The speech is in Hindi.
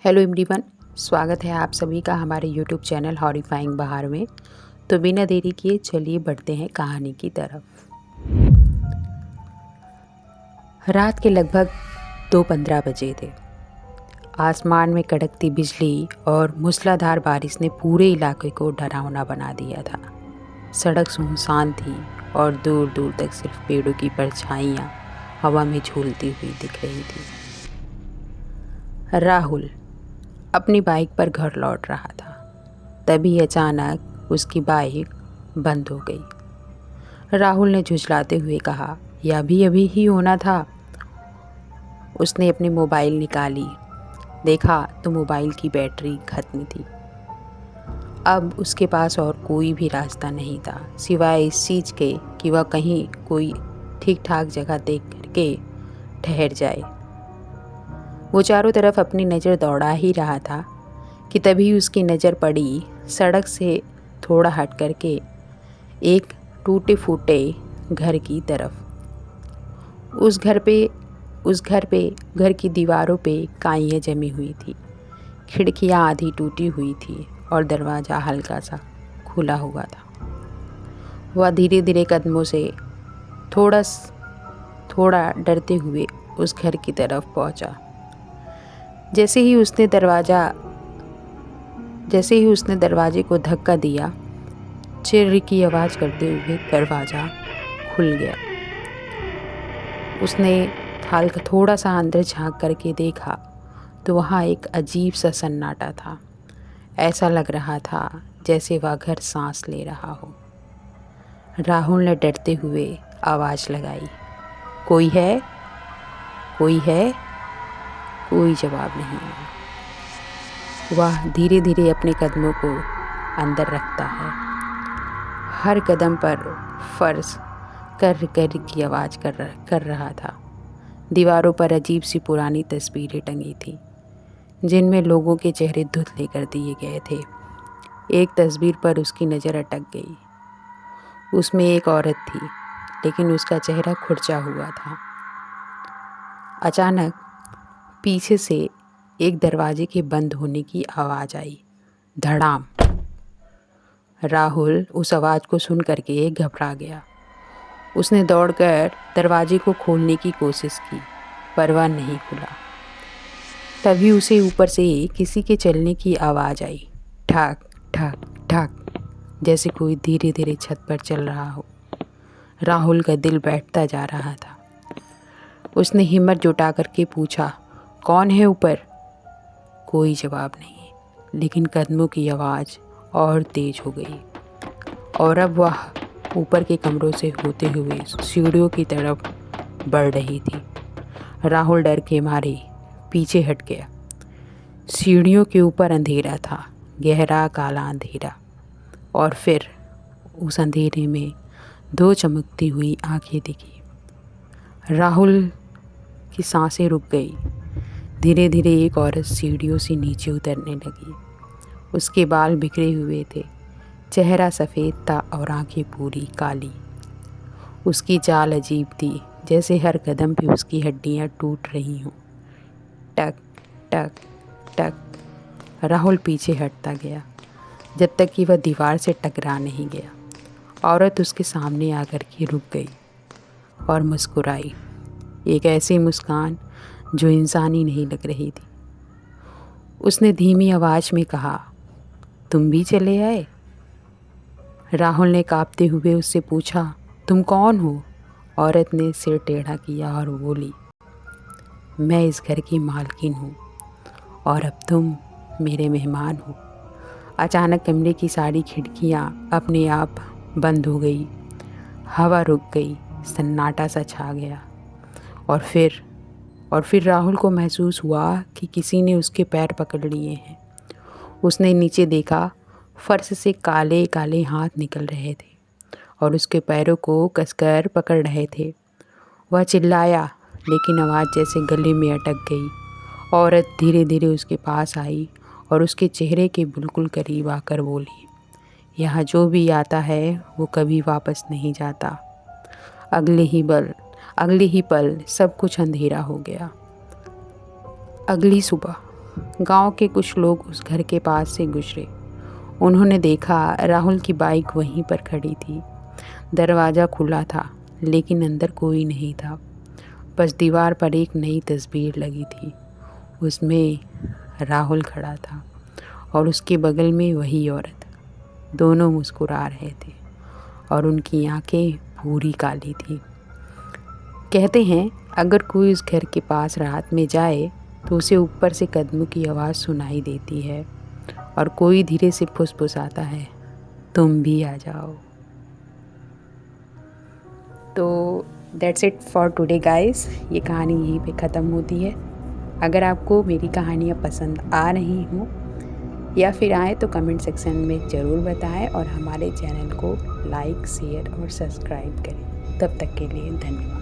हेलो एवरीवन, स्वागत है आप सभी का हमारे यूट्यूब चैनल हॉरिफाइंग बहार में। तो बिना देरी किए चलिए बढ़ते हैं कहानी की तरफ। रात के लगभग 2:15 बजे थे। आसमान में कड़कती बिजली और मूसलाधार बारिश ने पूरे इलाके को डरावना बना दिया था। सड़क सुनसान थी और दूर दूर तक सिर्फ पेड़ों की परछाइयाँ हवा में झूलती हुई दिख रही थी। राहुल अपनी बाइक पर घर लौट रहा था। तभी अचानक उसकी बाइक बंद हो गई। राहुल ने झुंझलाते हुए कहा, यह अभी अभी ही होना था। उसने अपनी मोबाइल निकाली, देखा तो मोबाइल की बैटरी खत्म थी। अब उसके पास और कोई भी रास्ता नहीं था सिवाय इस चीज़ के कि वह कहीं कोई ठीक ठाक जगह देख करके ठहर जाए। वो चारों तरफ अपनी नज़र दौड़ा ही रहा था कि तभी उसकी नज़र पड़ी सड़क से थोड़ा हट करके एक टूटे फूटे घर की तरफ। उस घर पे घर की दीवारों पे काइयाँ जमी हुई थी। खिड़कियाँ आधी टूटी हुई थी और दरवाज़ा हल्का सा खुला हुआ था। वह धीरे धीरे कदमों से थोड़ा डरते हुए उस घर की तरफ पहुंचा। जैसे ही उसने दरवाजे को धक्का दिया, चिर्र की आवाज़ करते हुए दरवाज़ा खुल गया। उसने हल्का थोड़ा सा अंदर झांक करके देखा तो वहाँ एक अजीब सा सन्नाटा था। ऐसा लग रहा था जैसे वह घर सांस ले रहा हो। राहुल ने डरते हुए आवाज़ लगाई, कोई है? कोई है? कोई जवाब नहीं आया। वह धीरे धीरे अपने कदमों को अंदर रखता है। हर कदम पर फर्श कर कर की आवाज़ कर रहा था। दीवारों पर अजीब सी पुरानी तस्वीरें टंगी थी जिनमें लोगों के चेहरे धुंधले कर दिए गए थे। एक तस्वीर पर उसकी नज़र अटक गई। उसमें एक औरत थी लेकिन उसका चेहरा खुरचा हुआ था। अचानक पीछे से एक दरवाजे के बंद होने की आवाज़ आई, धड़ाम। राहुल उस आवाज़ को सुन करके घबरा गया। उसने दौड़कर दरवाजे को खोलने की कोशिश की पर वह नहीं खुला। तभी उसे ऊपर से किसी के चलने की आवाज़ आई, ठक ठक ठक, जैसे कोई धीरे धीरे छत पर चल रहा हो। राहुल का दिल बैठता जा रहा था। उसने हिम्मत जुटा करके पूछा, कौन है ऊपर? कोई जवाब नहीं, लेकिन कदमों की आवाज़ और तेज हो गई और अब वह ऊपर के कमरों से होते हुए सीढ़ियों की तरफ बढ़ रही थी। राहुल डर के मारे पीछे हट गया। सीढ़ियों के ऊपर अंधेरा था, गहरा काला अंधेरा। और फिर उस अंधेरे में दो चमकती हुई आंखें दिखी। राहुल की सांसें रुक गई। धीरे धीरे एक औरत सीढ़ियों से नीचे उतरने लगी। उसके बाल बिखरे हुए थे, चेहरा सफ़ेद था और आंखें पूरी काली। उसकी चाल अजीब थी, जैसे हर कदम पे उसकी हड्डियां टूट रही हों। टक टक टक। राहुल पीछे हटता गया जब तक कि वह दीवार से टकरा नहीं गया। औरत उसके सामने आकर के रुक गई और मुस्कुराई, एक ऐसी मुस्कान जो इंसानी नहीं लग रही थी। उसने धीमी आवाज़ में कहा, तुम भी चले आए? राहुल ने कांपते हुए उससे पूछा, तुम कौन हो? औरत ने सिर टेढ़ा किया और बोली, मैं इस घर की मालकिन हूँ और अब तुम मेरे मेहमान हो। अचानक कमरे की सारी खिड़कियाँ अपने आप बंद हो गई। हवा रुक गई, सन्नाटा सा छा गया। और फिर राहुल को महसूस हुआ कि किसी ने उसके पैर पकड़ लिए हैं। उसने नीचे देखा, फर्श से काले काले हाथ निकल रहे थे और उसके पैरों को कसकर पकड़ रहे थे। वह चिल्लाया लेकिन आवाज़ जैसे गले में अटक गई। औरत धीरे धीरे उसके पास आई और उसके चेहरे के बिल्कुल करीब आकर बोली, यहाँ जो भी आता है वो कभी वापस नहीं जाता। अगले ही पल सब कुछ अंधेरा हो गया। अगली सुबह गांव के कुछ लोग उस घर के पास से गुजरे। उन्होंने देखा राहुल की बाइक वहीं पर खड़ी थी। दरवाज़ा खुला था लेकिन अंदर कोई नहीं था। बस दीवार पर एक नई तस्वीर लगी थी। उसमें राहुल खड़ा था और उसके बगल में वही औरत। दोनों मुस्कुरा रहे थे और उनकी आंखें पूरी काली थी। कहते हैं अगर कोई उस घर के पास रात में जाए तो उसे ऊपर से कदमों की आवाज़ सुनाई देती है और कोई धीरे से फुसफुसाता है, तुम भी आ जाओ। तो that's it for today guys. ये कहानी यहीं पे ख़त्म होती है। अगर आपको मेरी कहानियाँ पसंद आ रही हों या फिर आए तो कमेंट सेक्शन में ज़रूर बताएं और हमारे चैनल को लाइक, शेयर और सब्सक्राइब करें। तब तक के लिए धन्यवाद।